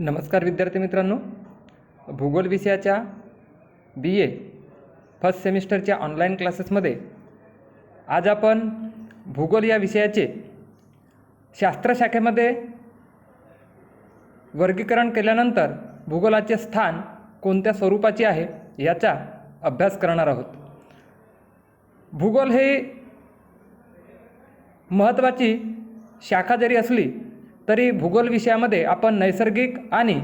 नमस्कार विद्यार्थी मित्रांनो, भूगोल विषयाच्या BA फर्स्ट सेमिस्टरच्या ऑनलाईन क्लासेसमध्ये आज आपण भूगोल या विषयाचे शास्त्रशाखेमध्ये वर्गीकरण केल्यानंतर भूगोलाचे स्थान कोणत्या स्वरूपाचे आहे याचा अभ्यास करणार आहोत. भूगोल हे महत्त्वाची शाखा जरी असली तरी भूगोल विषयामध्ये आपण नैसर्गिक आणि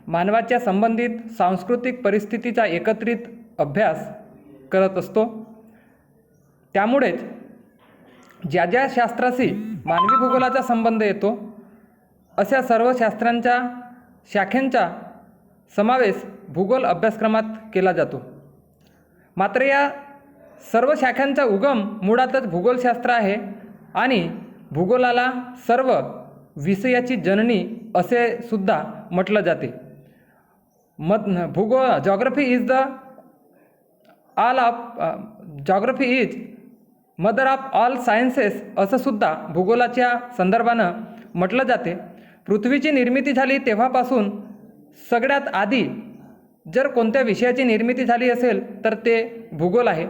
मानवाच्या संबंधित सांस्कृतिक परिस्थितीचा एकत्रित अभ्यास करत असतो. त्यामुळेच ज्या ज्या शास्त्राशी मानवी भूगोलाचा संबंध येतो अशा सर्व शाखांचा समावेश भूगोल अभ्यासक्रमात केला जातो. मात्र या सर्व शाखांचा उगम मुळातच भूगोलशास्त्र आहे आणि भूगोलाला सर्व विषयाची जननी असे सुद्धा म्हटलं जाते. Geography is mother of all sciences असं सुद्धा भूगोलाच्या संदर्भानं म्हटलं जाते. पृथ्वीची निर्मिती झाली तेव्हापासून सगळ्यात आधी जर कोणत्या विषयाची निर्मिती झाली असेल तर ते भूगोल आहे.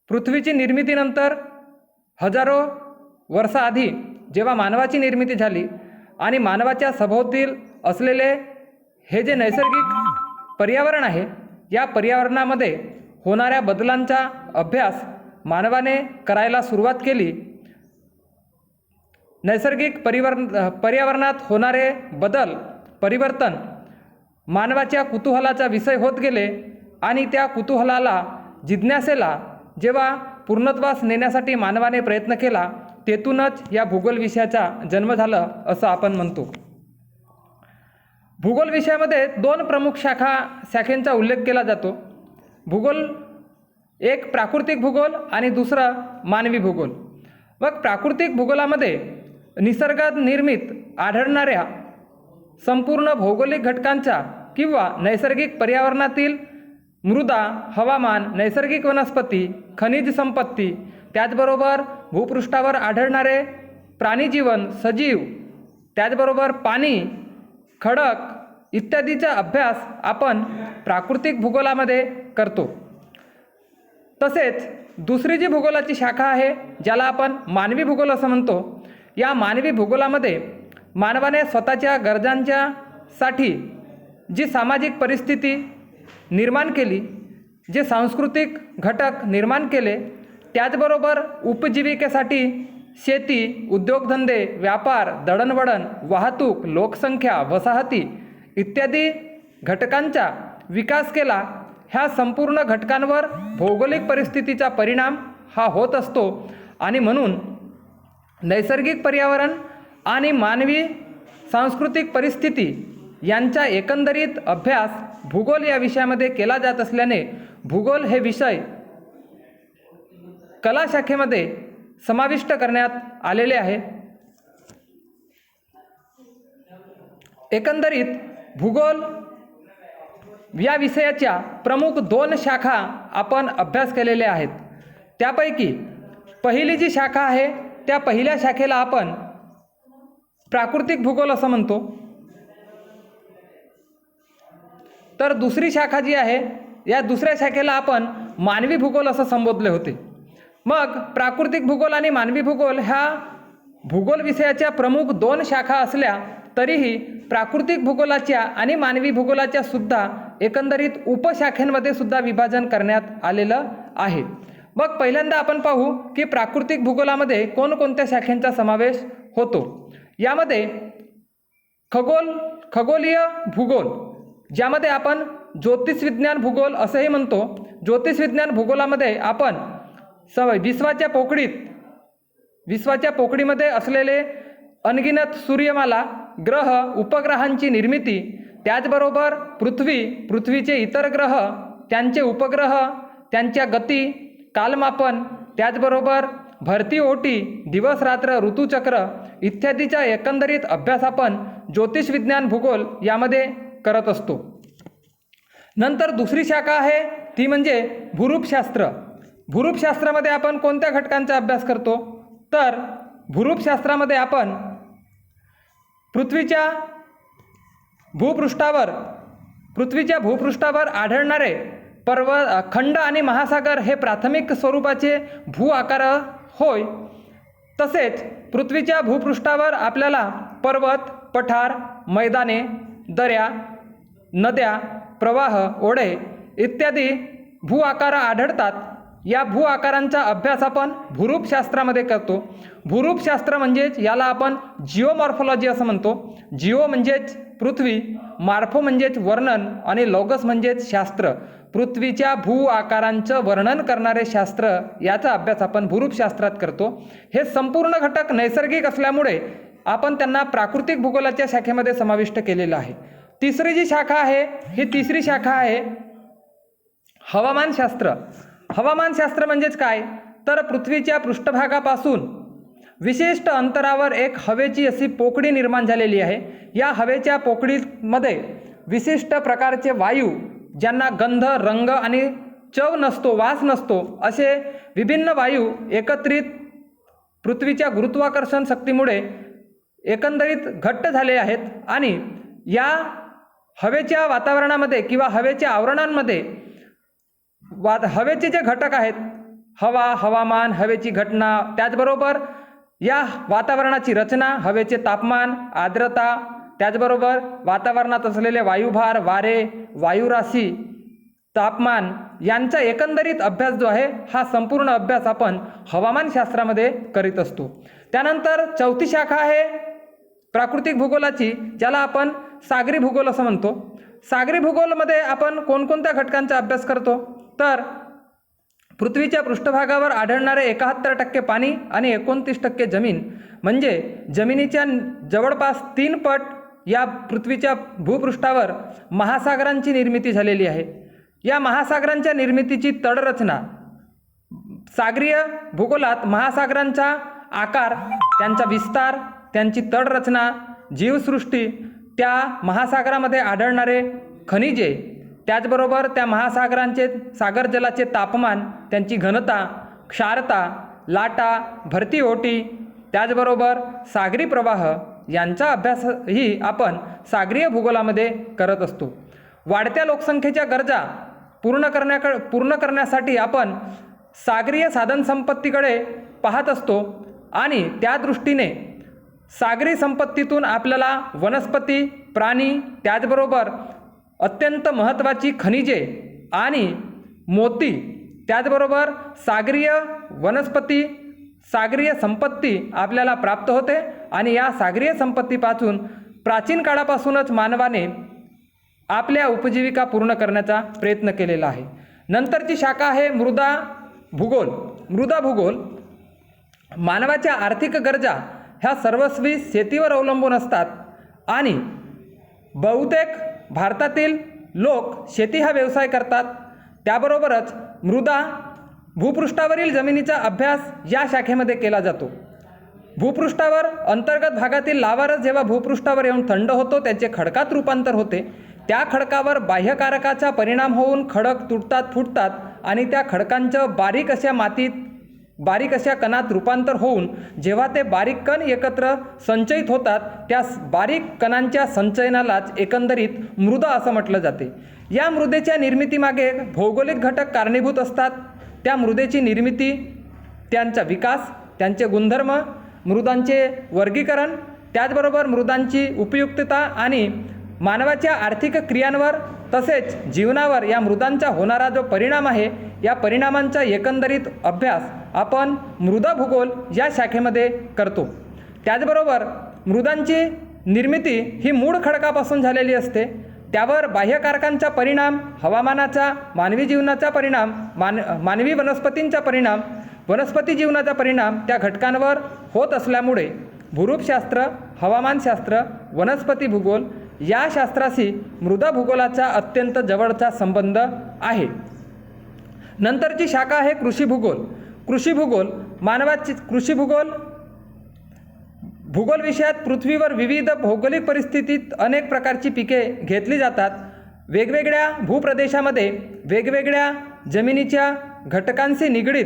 पृथ्वीची निर्मितीनंतर हजारो वर्षाआधी जेव्हा मानवाची निर्मिती झाली आणि मानवाच्या सभोवतील असलेले हे जे नैसर्गिक पर्यावरण आहे या पर्यावरणामध्ये होणाऱ्या बदलांचा अभ्यास मानवाने करायला सुरुवात केली. नैसर्गिक पर्यावरणात होणारे परिवर्तन मानवाच्या कुतूहलाचा विषय होत गेले आणि त्या कुतूहलाला जिज्ञासेला जेव्हा पूर्णत्वास नेण्यासाठी मानवाने प्रयत्न केला तेथूनच या भूगोल विषयाचा जन्म झाला असं आपण म्हणतो. भूगोल विषयामध्ये दोन प्रमुख शाखांचा उल्लेख केला जातो. भूगोल एक प्राकृतिक भूगोल आणि दुसरा मानवी भूगोल. मग प्राकृतिक भूगोलामध्ये निसर्गात निर्मित आढळणाऱ्या संपूर्ण भौगोलिक घटकांचा किंवा नैसर्गिक पर्यावरणातील मृदा, हवामान, नैसर्गिक वनस्पती, खनिज संपत्ती, त्याचबरोबर भूपृष्ठावर आढळणारे प्राणीजीवन, सजीव, त्याचबरोबर पाणी, खडक इत्यादीचा अभ्यास आपण प्राकृतिक भूगोलामध्ये करतो. तसेच दुसरी जी भूगोलाची शाखा आहे ज्याला आपण मानवी भूगोल असं म्हणतो, या मानवी भूगोलामध्ये मानवाने स्वतःच्या गरजांच्यासाठी जी सामाजिक परिस्थिती निर्माण केली, जे सांस्कृतिक घटक निर्माण केले, त्याचबरोबर उपजीविकेसाठी शेती, उद्योगधंदे, व्यापार, दळणवळण, वाहतूक, लोकसंख्या, वसाहती इत्यादी घटकांचा विकास केला. ह्या संपूर्ण घटकांवर भौगोलिक परिस्थितीचा परिणाम हा होत असतो आणि म्हणून नैसर्गिक पर्यावरण आणि मानवी सांस्कृतिक परिस्थिती यांचा एकंदरीत अभ्यास भूगोल या विषयामध्ये केला जात असल्याने भूगोल हे विषय कला शाखेमध्ये समाविष्ट करण्यात आलेले आहे. एकंदरीत भूगोल या विषयाच्या प्रमुख दोन शाखा आपण अभ्यास केलेल्या आहेत. त्यापैकी पहिली जी शाखा आहे त्या पहिल्या शाखेला आपण प्राकृतिक भूगोल असं म्हणतो. तर दुसरी शाखा जी आहे या दुसऱ्या शाखेला आपण मानवी भूगोल असं संबोधले होते. मग प्राकृतिक भूगोल आणि मानवी भूगोल ह्या भूगोल विषयाच्या प्रमुख दोन शाखा असल्या तरीही प्राकृतिक भूगोलाच्या आणि मानवी भूगोलाच्या सुद्धा एकंदरीत उपशाखांमध्ये सुद्धा विभाजन करण्यात आलेलं आहे. मग पहिल्यांदा आपण पाहू की प्राकृतिक भूगोलामध्ये कोणकोणत्या शाखांचा समावेश होतो. यामध्ये खगोलीय भूगोल ज्यामध्ये आपण ज्योतिषविज्ञान भूगोल असंही म्हणतो. ज्योतिषविज्ञान भूगोलामध्ये आपण विश्वाच्या पोकळीमध्ये असलेले अनगिनत सूर्यमाला, ग्रह, उपग्रहांची निर्मिती, त्याचबरोबर पृथ्वीचे इतर ग्रह, त्यांचे उपग्रह, त्यांच्या गती, कालमापन, त्याचबरोबर भरती ओटी, दिवस रात्र, ऋतुचक्र इत्यादीचा एकंदरीत अभ्यास आपण ज्योतिषविज्ञान भूगोल यामध्ये करत असतो. नंतर दुसरी शाखा आहे ती म्हणजे भूरूपशास्त्र. भूरूपशास्त्रामध्ये आपण कोणत्या घटकांचा अभ्यास करतो तर भूरूपशास्त्रामध्ये आपण पृथ्वीच्या पृथ्वीच्या भूपृष्ठावर आढळणारे खंड आणि महासागर हे प्राथमिक स्वरूपाचे भू आकार होय. तसेच पृथ्वीच्या भूपृष्ठावर आपल्याला पर्वत, पठार, मैदाने, दऱ्या, नद्या, प्रवाह, ओढे इत्यादी भू आकार आढळतात. या भू आकारांचा अभ्यास आपण भूरूपशास्त्रामध्ये करतो. भूरूपशास्त्र म्हणजेच याला आपण जिओमॉर्फॉलॉजी असं म्हणतो. जिओ म्हणजेच पृथ्वी, मॉर्फो म्हणजेच वर्णन आणि लॉगस म्हणजेच शास्त्र. पृथ्वीच्या भू आकारांचं वर्णन करणारे शास्त्र याचा अभ्यास आपण भूरूपशास्त्रात करतो. हे संपूर्ण घटक नैसर्गिक असल्यामुळे आपण त्यांना प्राकृतिक भूगोलाच्या शाखेमध्ये समाविष्ट केलेलं आहे. तिसरी जी शाखा आहे ही तिसरी शाखा आहे हवामानशास्त्र. हवामानशास्त्र म्हणजेच काय तर पृथ्वीच्या पृष्ठभागापासून विशिष्ट अंतरावर एक हवेची अशी पोकळी निर्माण झालेली आहे. या हवेच्या पोकळीमध्ये विशिष्ट प्रकारचे वायू ज्यांना गंध, रंग आणि चव नसतो, वास नसतो, असे विभिन्न वायू एकत्रित पृथ्वीच्या गुरुत्वाकर्षण शक्तीमुळे एकंदरीत घट्ट झाले आहेत. आणि या हवेच्या वातावरणामध्ये किंवा हवेच्या आवरणांमध्ये हवेचे जे घटक आहेत, हवा, हवामान, हवेची घटना, त्याचबरोबर या वातावरणाची रचना, हवेचे तापमान, आर्द्रता, त्याचबरोबर वातावरणात असलेले वायुभार, वारे, वायुराशी, तापमान यांचा एकंदरीत अभ्यास जो आहे हा संपूर्ण अभ्यास आपण हवामानशास्त्रामध्ये करीत असतो. त्यानंतर चौथी शाखा आहे प्राकृतिक भूगोलाची, ज्याला आपण सागरी भूगोल असं म्हणतो. सागरी भूगोलमध्ये आपण कोणकोणत्या घटकांचा अभ्यास करतो तर पृथ्वीच्या पृष्ठभागावर आढळणारे 71% पाणी आणि 29% जमीन, म्हणजे जमिनीच्या जवळपास 3 पट या पृथ्वीच्या भूपृष्ठावर महासागरांची निर्मिती झालेली आहे. या महासागरांच्या निर्मितीची तडरचना, सागरीय भूगोलात महासागरांचा आकार, त्यांचा विस्तार, त्यांची तडरचना, जीवसृष्टी, त्या महासागरामध्ये आढळणारे खनिजे, त्याचबरोबर त्या महासागरांचे सागर जलाचे तापमान, त्यांची घनता, क्षारता, लाटा, भरती ओटी, त्याचबरोबर सागरी प्रवाह यांचा अभ्यासही आपण सागरीय भूगोलामध्ये करत असतो. वाढत्या लोकसंख्येच्या गरजा पूर्ण करण्यासाठी आपण सागरीय साधनसंपत्तीकडे पाहत असतो आणि त्या दृष्टीने सागरी संपत्तीतून आपल्याला वनस्पती, प्राणी, त्याचबरोबर अत्यंत महत्त्वाची खनिजे आणि मोती, त्याचबरोबर सागरीय वनस्पती, सागरीय संपत्ती आपल्याला प्राप्त होते. आणि या सागरीय संपत्तीपासून प्राचीन काळापासूनच मानवाने आपल्या उपजीविका पूर्ण करण्याचा प्रयत्न केलेला आहे. नंतरची शाखा आहे मृदा भूगोल. मृदा भूगोल मानवाच्या आर्थिक गरजा ह्या सर्वस्वी शेतीवर अवलंबून असतात आणि बहुतेक भारतातील लोक शेती हा व्यवसाय करतात. त्याबरोबरच मृदा भूपृष्ठावरील जमिनीचा अभ्यास या शाखेमध्ये केला जातो. भूपृष्ठावर अंतर्गत भागातील लावारस जेव्हा भूपृष्ठावर येऊन थंड होतो, त्याचे खडकात रूपांतर होते. त्या खडकावर बाह्यकारकाचा परिणाम होऊन खडक तुटतात, फुटतात आणि त्या खडकांचं बारीक अशा कणात रूपांतर होऊन जेव्हा ते बारीक कण एकत्र संचयित होतात, त्या बारीक कणांच्या संचयनालाच एकंदरीत मृदा असं म्हटलं जाते. या मृदेच्या निर्मितीमागे भौगोलिक घटक कारणीभूत असतात. त्या मृदेची निर्मिती, त्यांचा विकास, त्यांचे गुणधर्म, मृदांचे वर्गीकरण, त्याचबरोबर मृदांची उपयुक्तता आणि मानवाच्या आर्थिक क्रियांवर तसेच जीवनावर या मृदांचा होणारा जो परिणाम आहे, या परिणामांचा एकंदरीत अभ्यास आपण मृदा भूगोल या शाखेमध्ये करतो. त्याचबरोबर मृदांची निर्मिती ही मूळ खडकापासून झालेली असते. त्यावर बाह्यकारकांचा परिणाम, हवामानाचा, मानवी जीवनाचा परिणाम, मानवी वनस्पतींचा परिणाम, वनस्पती जीवनाचा परिणाम त्या घटकांवर होत असल्यामुळे भूरूपशास्त्र, हवामानशास्त्र, वनस्पती भूगोल या शास्त्राशी मृदा भूगोलाचा अत्यंत जवळचा संबंध आहे. नंतरची शाखा आहे कृषी भूगोल. कृषी भूगोल भूगोल विषयात पृथ्वीवर विविध भौगोलिक परिस्थितीत अनेक प्रकारची पिके घेतली जातात. वेगवेगळ्या भूप्रदेशामध्ये वेगवेगळ्या जमिनीच्या घटकांशी निगडीत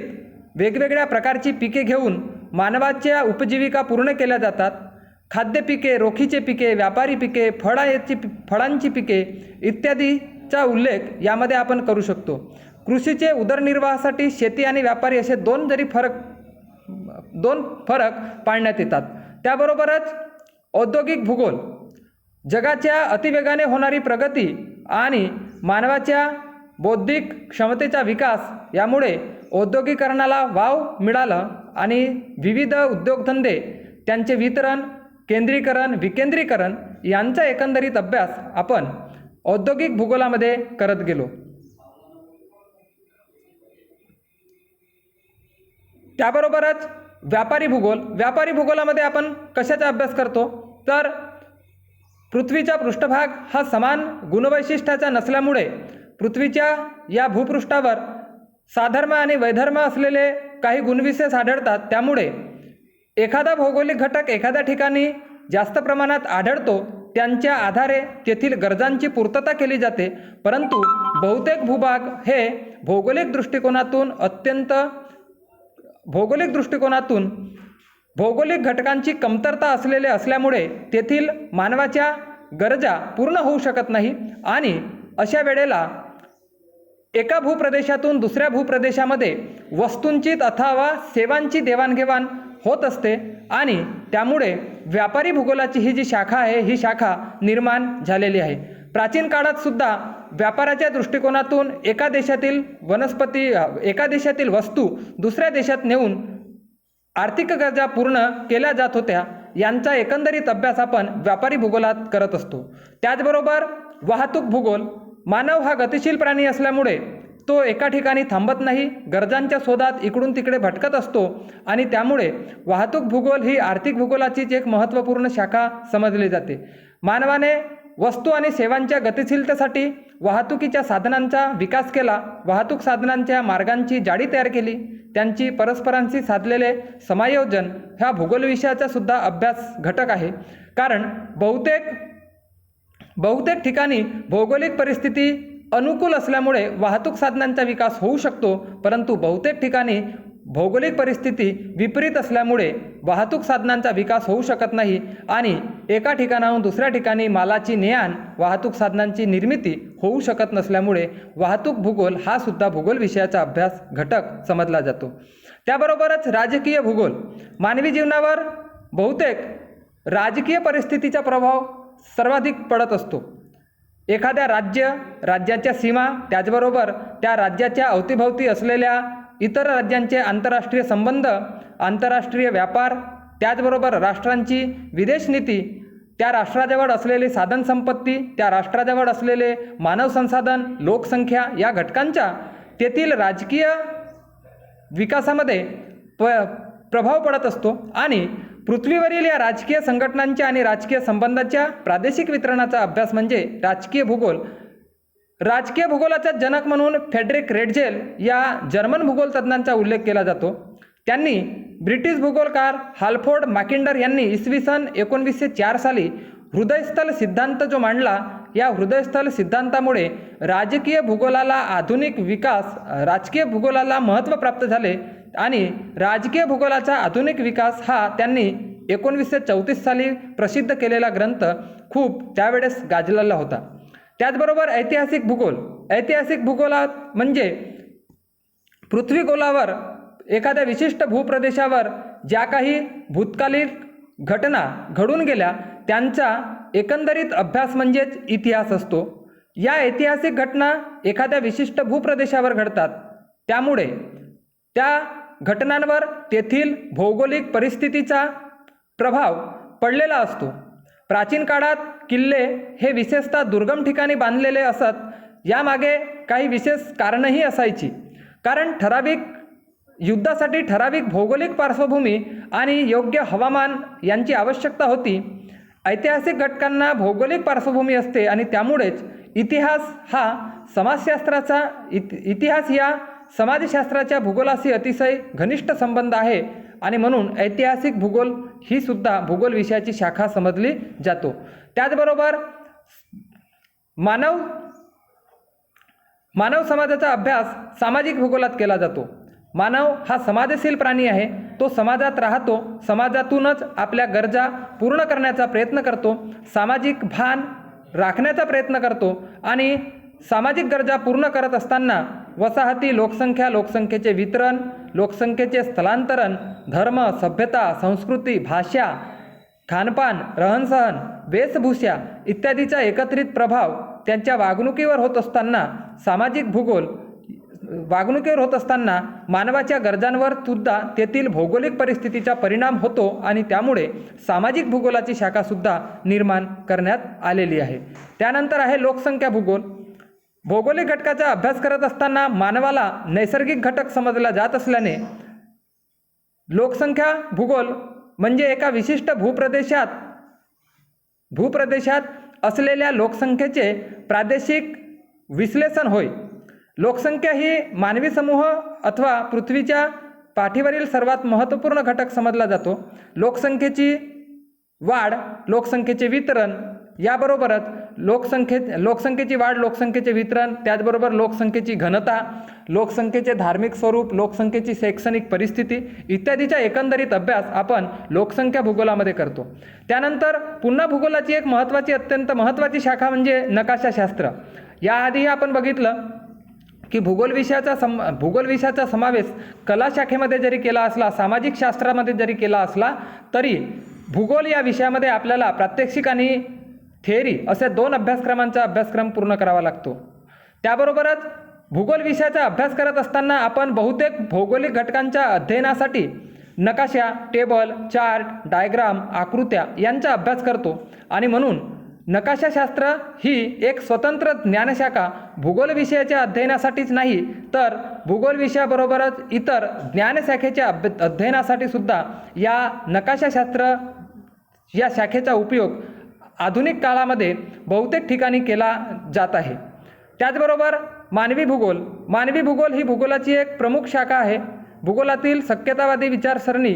वेगवेगळ्या प्रकारची पिके घेऊन मानवाच्या उपजीविका पूर्ण केल्या जातात. खाद्य पिके, रोखीचे पिके, व्यापारी पिके, फळांची पिके इत्यादीचा उल्लेख यामध्ये आपण करू शकतो. कृषीचे उदरनिर्वाहासाठी शेती आणि व्यापारी असे दोन फरक पाळण्यात येतात. त्याबरोबरच औद्योगिक भूगोल, जगाच्या अतिवेगाने होणारी प्रगती आणि मानवाच्या बौद्धिक क्षमतेचा विकास यामुळे औद्योगिकरणाला वाव मिळाला आणि विविध उद्योगधंदे, त्यांचे वितरण, केंद्रीकरण, विकेंद्रीकरण यांचा एकंदरीत अभ्यास आपण औद्योगिक भूगोलामध्ये करत गेलो. त्याबरोबरच व्यापारी भूगोलामध्ये आपण कशाचा अभ्यास करतो तर पृथ्वीचा पृष्ठभाग हा समान गुणवैशिष्ट्याचा नसल्यामुळे पृथ्वीच्या या भूपृष्ठावर साधर्म्य आणि वैधर्म्य असलेले काही गुणविशेष आढळतात. त्यामुळे एखादा भौगोलिक घटक एखाद्या ठिकाणी जास्त प्रमाणात आढळतो, त्यांच्या आधारे तेथील गरजांची पूर्तता केली जाते. परंतु बहुतेक भूभाग हे भौगोलिक दृष्टिकोनातून भौगोलिक घटकांची कमतरता असल्यामुळे तेथील मानवाच्या गरजा पूर्ण होऊ शकत नाही आणि अशा वेळेला एका भूप्रदेशातून दुसऱ्या भूप्रदेशामध्ये वस्तूंची अथवा सेवांची देवाणघेवाण होत असते आणि त्यामुळे व्यापारी भूगोलाची ही जी शाखा आहे ही शाखा निर्माण झालेली आहे. प्राचीन काळात सुद्धा व्यापाराच्या दृष्टिकोनातून एका देशातील वस्तू दुसऱ्या देशात नेऊन आर्थिक गरजा पूर्ण केल्या जात होत्या. यांचा एकंदरीत अभ्यास आपण व्यापारी भूगोलात करत असतो. त्याचबरोबर वाहतूक भूगोल, मानव हा गतिशील प्राणी असल्यामुळे तो एका ठिकाणी थांबत नाही, गरजांच्या शोधात इकडून तिकडे भटकत असतो आणि त्यामुळे वाहतूक भूगोल ही आर्थिक भूगोलाचीच एक महत्त्वपूर्ण शाखा समजली जाते. मानवाने वस्तू आणि सेवांच्या गतिशीलतेसाठी वाहतुकीच्या साधनांचा विकास केला, वाहतूक साधनांच्या मार्गांची जाळी तयार केली, त्यांची परस्परांशी साधलेले समायोजन ह्या भूगोल विषयाचा सुद्धा अभ्यास घटक आहे. कारण बहुतेक ठिकाणी भौगोलिक परिस्थिती अनुकूल असल्यामुळे वाहतूक साधनांचा विकास होऊ शकतो, परंतु बहुतेक ठिकाणी भौगोलिक परिस्थिती विपरीत असल्यामुळे वाहतूक साधनांचा विकास होऊ शकत नाही आणि एका ठिकाणाहून दुसऱ्या ठिकाणी मालाची ने-आण, वाहतूक साधनांची निर्मिती होऊ शकत नसल्यामुळे वाहतूक भूगोल हा सुद्धा भूगोल विषयाचा अभ्यास घटक समजला जातो. त्याबरोबरच राजकीय भूगोल, मानवी जीवनावर बहुतेक राजकीय परिस्थितीचा प्रभाव सर्वाधिक पडत असतो. एखाद्या राज्याच्या सीमा, त्याचबरोबर त्या राज्याच्या अवतीभवती असलेल्या इतर राज्यांचे आंतरराष्ट्रीय संबंध, आंतरराष्ट्रीय व्यापार, त्याचबरोबर राष्ट्रांची विदेश नीती, त्या राष्ट्राजवळ असलेली साधनसंपत्ती, त्या राष्ट्राजवळ असलेले मानव संसाधन, लोकसंख्या या घटकांचा तेथील राजकीय विकासामध्ये प्रभाव पडत असतो आणि पृथ्वीवरील या राजकीय संघटनांच्या आणि राजकीय संबंधांच्या प्रादेशिक वितरणाचा अभ्यास म्हणजे राजकीय भूगोल. राजकीय भूगोलाचा जनक म्हणून फ्रेडरिक रेडझेल या जर्मन भूगोल तज्ज्ञांचा उल्लेख केला जातो. त्यांनी ब्रिटिश भूगोलकार हाल्फोर्ड मॅकिंडर यांनी इसवी सन 1904 साली हृदयस्थल सिद्धांत जो मांडला, या हृदयस्थल सिद्धांतामुळे राजकीय भूगोलाला महत्त्व प्राप्त झाले आणि राजकीय भूगोलाचा आधुनिक विकास हा त्यांनी 1934 साली प्रसिद्ध केलेला ग्रंथ खूप त्यावेळेस गाजलेला होता. त्याचबरोबर ऐतिहासिक भूगोलात म्हणजे पृथ्वीगोलावर एखाद्या विशिष्ट भूप्रदेशावर ज्या काही भूतकालीन घटना घडून गेल्या त्यांचा एकंदरीत अभ्यास म्हणजेच इतिहास असतो. या ऐतिहासिक घटना एखाद्या विशिष्ट भूप्रदेशावर घडतात, त्यामुळे त्या घटनांवर तेथील भौगोलिक परिस्थितीचा प्रभाव पडलेला असतो. प्राचीन काळात किल्ले हे विशेषतः दुर्गम ठिकाणी बांधलेले असत. यामागे काही विशेष कारणंही असायची. कारण युद्धासाठी ठराविक भौगोलिक पार्श्वभूमी आणि योग्य हवामान यांची आवश्यकता होती. ऐतिहासिक घटकांना भौगोलिक पार्श्वभूमी असते आणि त्यामुळेच इतिहास या समाजशास्त्राच्या भूगोलाशी अतिशय घनिष्ठ संबंध आहे आणि म्हणून ऐतिहासिक भूगोल ही सुद्धा भूगोल विषयाची शाखा समजली जातो. त्याचबरोबर मानव समाजाचा अभ्यास सामाजिक भूगोलात केला जातो. मानव हा समाजशील प्राणी आहे तो समाजात राहतो, समाजातूनच आपल्या गरजा पूर्ण करण्याचा प्रयत्न करतो, सामाजिक भान राखण्याचा प्रयत्न करतो आणि सामाजिक गरजा पूर्ण करत असताना वसाहती, लोकसंख्या, लोकसंख्येचे वितरण, लोकसंख्येचे स्थलांतरण, धर्म, सभ्यता, संस्कृती, भाषा, खानपान, रहनसहन, वेशभूषा इत्यादीचा एकत्रित प्रभाव त्यांच्या वागणुकीवर होत असताना वागणुकीवर होत असताना मानवाच्या गरजांवर सुद्धा तेथील भौगोलिक परिस्थितीचा परिणाम होतो आणि त्यामुळे सामाजिक भूगोलाची शाखासुद्धा निर्माण करण्यात आलेली आहे. त्यानंतर आहे लोकसंख्या भूगोल. भौगोलिक घटकाचा अभ्यास करत असताना मानवाला नैसर्गिक घटक समजला जात असल्याने लोकसंख्या भूगोल म्हणजे एका विशिष्ट भूप्रदेशात असलेल्या लोकसंख्येचे प्रादेशिक विश्लेषण होय. लोकसंख्या ही मानवी समूह अथवा पृथ्वीच्या पाठीवरील सर्वात महत्त्वपूर्ण घटक समजला जातो. लोकसंख्येची वाढ, लोकसंख्येचे वितरण याबरोबरच लोकसंख्येची वाढ, लोकसंख्येचे वितरण, त्याचबरोबर लोकसंख्येची घनता, लोकसंख्येचे धार्मिक स्वरूप, लोकसंख्येची शैक्षणिक परिस्थिती इत्यादीचा एकंदरीत अभ्यास आपण लोकसंख्या भूगोलामध्ये करतो. त्यानंतर पुन्हा भूगोलाची एक अत्यंत महत्त्वाची शाखा म्हणजे नकाशाशास्त्र. याआधी आपण बघितलं की भूगोल विषयाचा समावेश कला शाखेमध्ये जरी केला असला, सामाजिक शास्त्रामध्ये जरी केला असला तरी भूगोल या विषयामध्ये आपल्याला प्रात्यक्षिक आणि थेअरी असे 2 अभ्यासक्रमांचा अभ्यासक्रम पूर्ण करावा लागतो. त्याबरोबरच भूगोल विषयाचा अभ्यास करत असताना आपण बहुतेक भौगोलिक घटकांच्या अध्ययनासाठी नकाशा, टेबल, चार्ट, डायग्राम, आकृत्या यांचा अभ्यास करतो आणि म्हणून नकाशाशास्त्र ही एक स्वतंत्र ज्ञानशाखा भूगोल विषयाच्या अध्ययनासाठीच नाही तर भूगोल विषयाबरोबरच इतर ज्ञानशाखेच्या अध्ययनासाठी सुद्धा या नकाशाशास्त्र या शाखेचा उपयोग आधुनिक काळामध्ये बहुतेक ठिकाणी केला जात आहे. त्याचबरोबर मानवी भूगोल ही भूगोलाची एक प्रमुख शाखा आहे. भूगोलातील शक्यतावादी विचारसरणी